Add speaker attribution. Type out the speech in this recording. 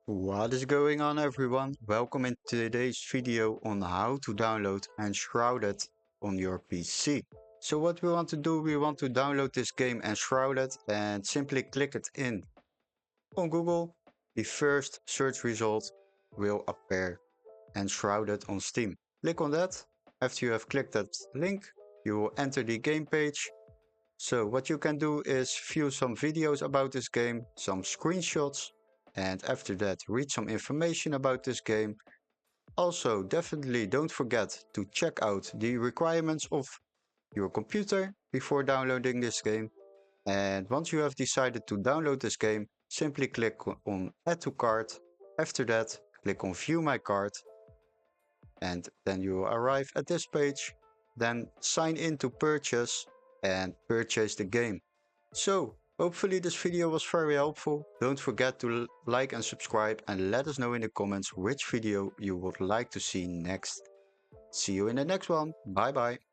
Speaker 1: What is going on, everyone? Welcome in today's video on how to download Enshrouded on your PC. So what we want to do, we want to download this game Enshrouded and simply click it in. On Google, the first search result will appear, Enshrouded on Steam. Click on that. After you have clicked that link, you will enter the game page. So what you can do is view some videos about this game, some screenshots, and after that read some information about this game. Also, definitely don't forget to check out the requirements of your computer before downloading this game. And once you have decided to download this game, simply click on Add to Cart. After that, click on View My Cart, and then you will arrive at this page. Then sign in to purchase and purchase the game. So, hopefully this video was very helpful. Don't forget to like and subscribe and let us know in the comments which video you would like to see next. See you in the next one. Bye bye.